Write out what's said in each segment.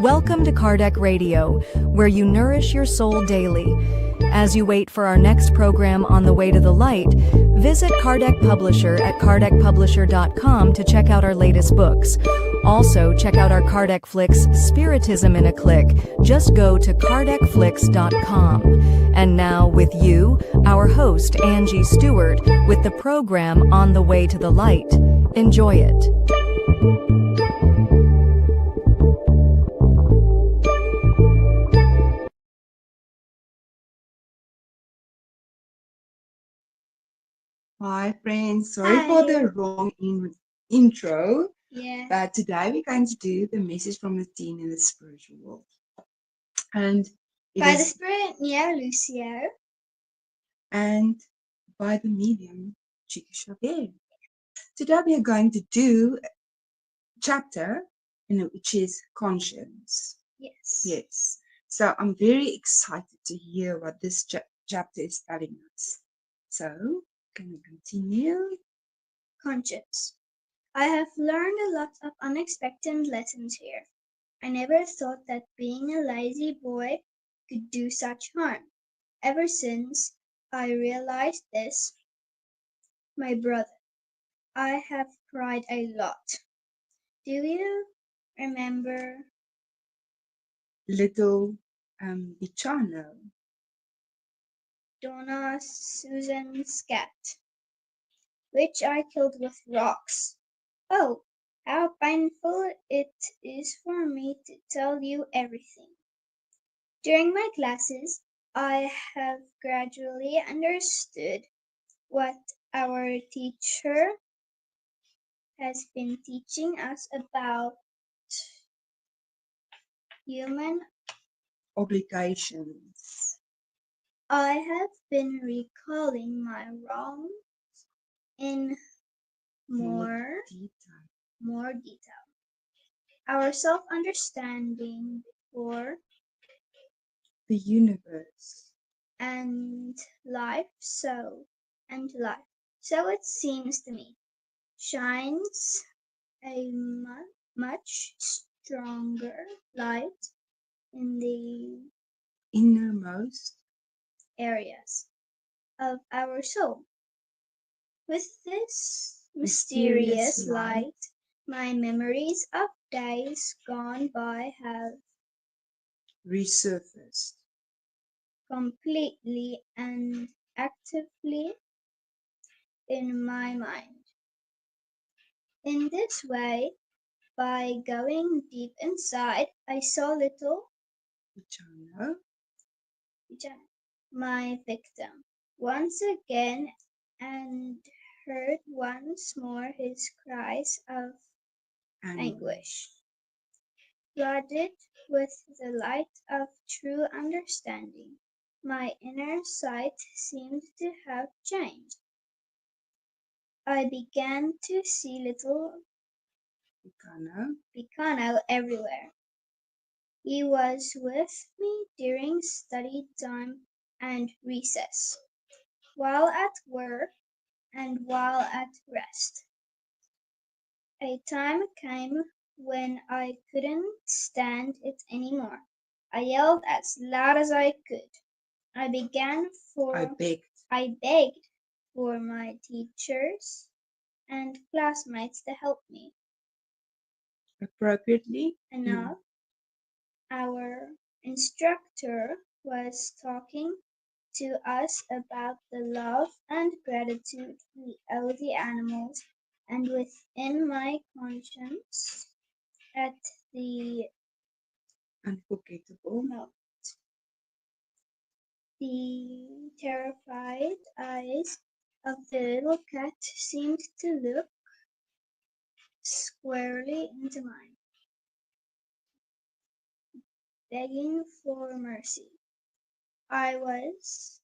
Welcome to Kardec Radio, where you nourish your soul daily. As you wait for our next program on the way to the light, visit Kardec Publisher at kardecpublisher.com to check out our latest books. Also, check out our Kardec Flicks, Spiritism in a Click. Just go to kardecflix.com. And now with you, our host, Angie Stewart, with the program On the Way to the Light. Enjoy it. Hi friends, sorry for the wrong intro, but today we're going to do the message from the teen in the spiritual world. And by the Spirit Neio Lucio. And by the medium Chico Xavier. Today we are going to do a chapter which is conscience. Yes. So I'm very excited to hear what this chapter is telling us. So, can we continue? Conscience. I have learned a lot of unexpected lessons here. I never thought that being a lazy boy could do such harm. Ever since I realized this, my brother, I have cried a lot. Do you remember little Bichano? Donna Susan's cat, which I killed with rocks. Oh, how painful it is for me to tell you everything. During my classes, I have gradually understood what our teacher has been teaching us about human obligations. I have been recalling my wrongs in more detail. Our self-understanding before the universe and life, so it seems to me, shines a much stronger light in the innermost areas of our soul. With this mysterious light, my memories of days gone by have resurfaced completely and actively in my mind. In this way, by going deep inside, I saw little Bichano, my victim, once again, and heard once more his cries of anguish. Flooded with the light of true understanding, my inner sight seemed to have changed. I began to see little Bicano everywhere. He was with me during study time and recess, while at work and while at rest. A time came when I couldn't stand it anymore. I yelled as loud as I could. I begged for my teachers and classmates to help me. Appropriately enough, our instructor was talking to us about the love and gratitude we owe the animals, and within my conscience, at the unforgettable moment, the terrified eyes of the little cat seemed to look squarely into mine, begging for mercy. I was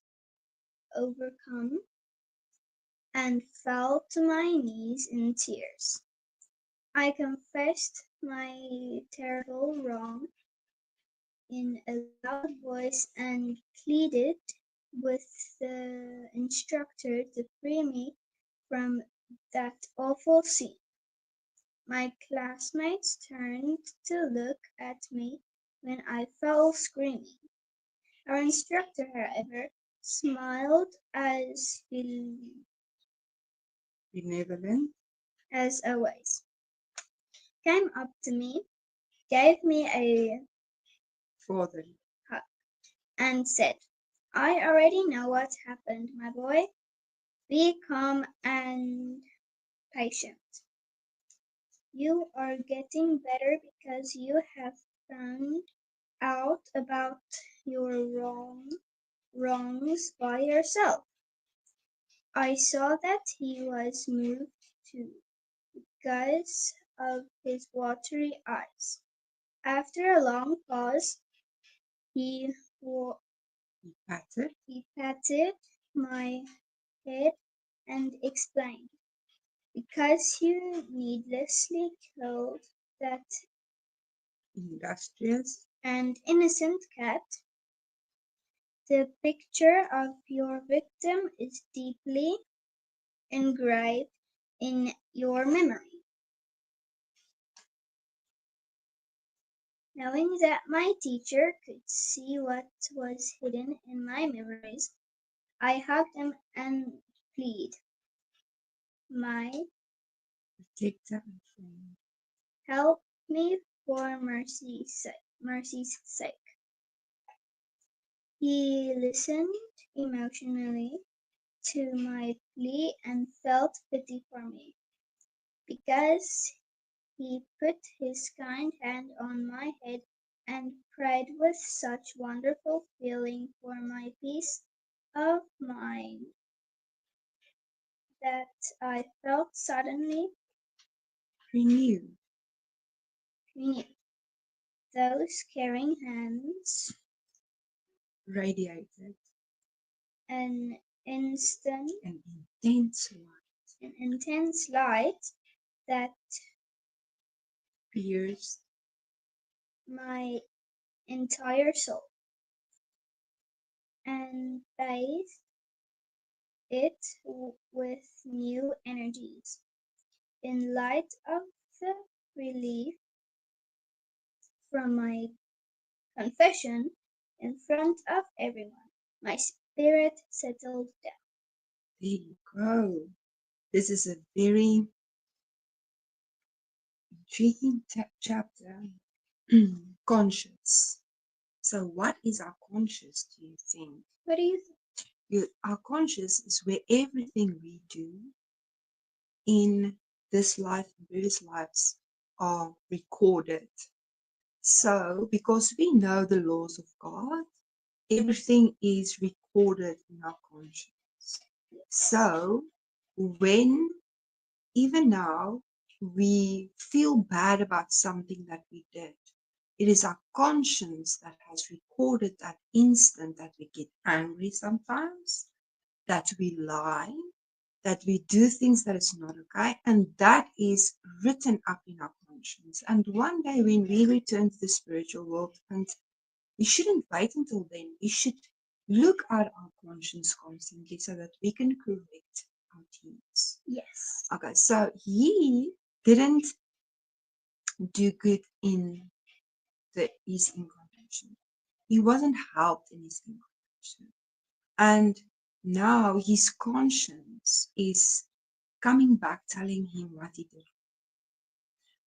overcome and fell to my knees in tears. I confessed my terrible wrong in a loud voice and pleaded with the instructor to free me from that awful scene. My classmates turned to look at me when I fell screaming. Our instructor, however, smiled as benevolent, as always, came up to me, gave me a father, hug, and said, I already know what happened, my boy. Be calm and patient. You are getting better because you have found out about your wrongs by yourself. I saw that he was moved to the gaze of his watery eyes. After a long pause, he patted, he patted my head and explained, because you needlessly killed that industrious, and innocent cat, the picture of your victim is deeply engraved in your memory. Knowing that my teacher could see what was hidden in my memories, I hugged him and pleaded, my protector, and friend. help me for mercy's sake. He listened emotionally to my plea and felt pity for me, because he put his kind hand on my head and prayed with such wonderful feeling for my peace of mind that I felt suddenly Renewed, renewed. Those caring hands, radiated, an instant, an intense light, an intense light that pierced my entire soul and bathed it with new energies. In light of the relief from my confession in front of everyone, my spirit settled down. There you go. This is a very intriguing chapter. Conscious. So, what is our conscious, do you think? What do you think? Our conscious is where everything we do in this life and previous lives are recorded. So, because we know the laws of God, everything is recorded in our conscience. So, when even now we feel bad about something that we did, it is our conscience that has recorded that instant that we get angry sometimes, that we lie, that we do things that is not okay, and that is written up in our conscience. And one day when we return to the spiritual world, and we shouldn't wait until then, we should look at our conscience constantly so that we can correct our deeds. Yes. Okay, so he didn't do good in his incarnation. He wasn't helped in his incarnation. And now his conscience is coming back telling him what he did.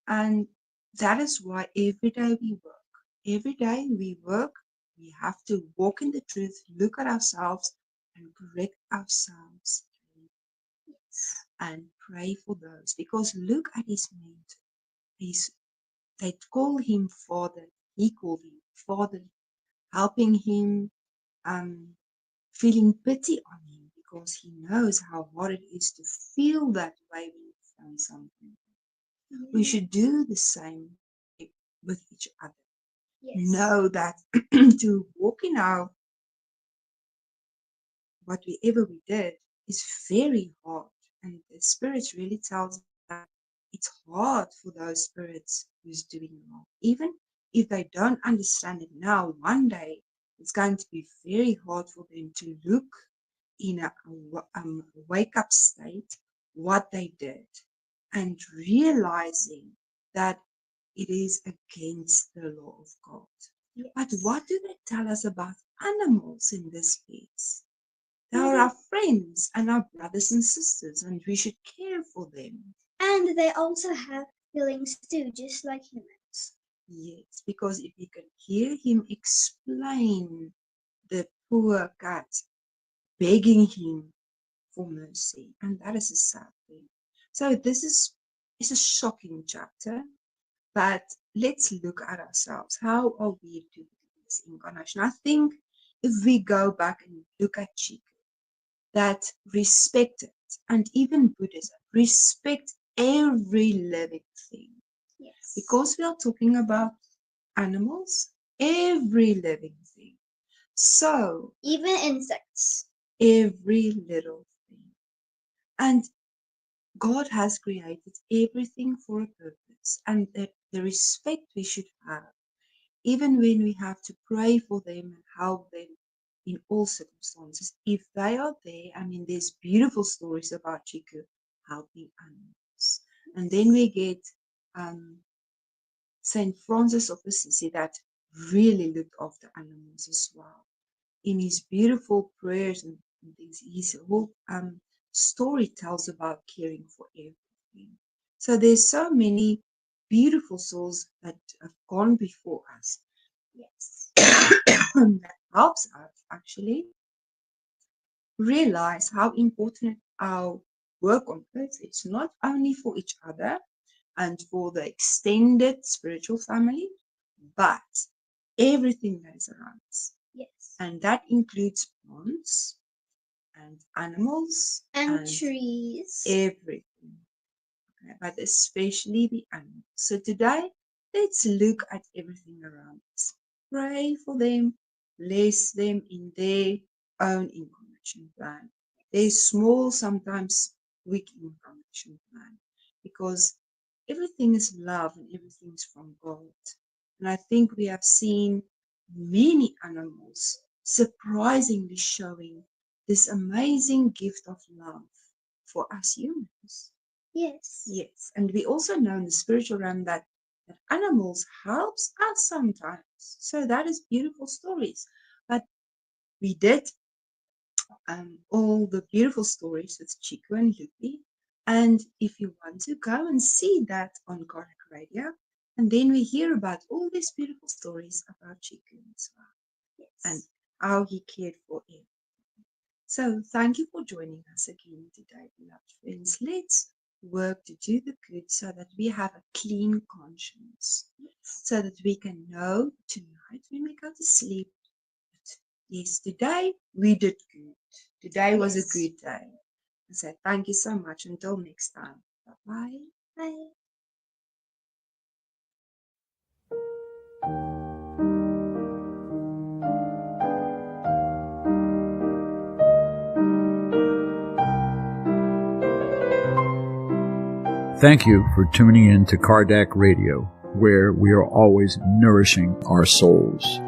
And that is why every day we work. Every day we work, we have to walk in the truth, look at ourselves, and correct ourselves. And pray for those. Because look at his mentor. They call him Father. He called him Father, helping him, feeling pity on him because he knows how hard it is to feel that way when you've done something. We should do the same with each other. Yes. Know that to walk in our whatever we did is very hard. And the spirits really tells us that it's hard for those spirits who's doing wrong. Even if they don't understand it now, one day it's going to be very hard for them to look in a wake up state what they did and realizing that it is against the law of God. But Yes. what do they tell us about animals in this piece? They are our friends and our brothers and sisters, and we should care for them. And they also have feelings too, just like humans. Yes, because if you can hear him explain the poor cat begging him for mercy, and that is a sad thing. So this is a shocking chapter, but let's look at ourselves. How are we doing in this incarnation? I think if we go back and look at Chico, that respected, and even Buddhism, respect every living thing. Yes. Because we are talking about animals, every living thing. So, even insects. every little thing. And God has created everything for a purpose, and the respect we should have, even when we have to pray for them and help them in all circumstances. If they are there, I mean, there's beautiful stories about Chico helping animals. And then we get Saint Francis of Assisi that really looked after animals as well. In his beautiful prayers and things, his whole story tells about caring for everything. So there's so many beautiful souls that have gone before us. Yes. That helps us actually realize how important our work on earth is. It's not only for each other and for the extended spiritual family, but everything that is around us. Yes. And that includes plants and animals And trees. everything. Okay, but especially the animals. So today, let's look at everything around us. Pray for them, bless them in their own incarnation plan. Their small, sometimes weak incarnation plan. Because everything is love and everything is from God. And I think we have seen many animals surprisingly showing this amazing gift of love for us humans. Yes. Yes, and we also know in the spiritual realm that animals helps us sometimes. So that is beautiful stories. But we did all the beautiful stories with Chico and Lupi. And if you want to go and see that on Karnak Radio, and then we hear about all these beautiful stories about Chico as well, Yes. and how he cared for him. So thank you for joining us again today, beloved friends. Let's work to do the good so that we have a clean conscience, so that we can know tonight when we go to sleep. Yes, today we did good. Today was a good day. I said thank you so much. Until next time. Bye-bye. Bye. Thank you for tuning in to Kardec Radio, where we are always nourishing our souls.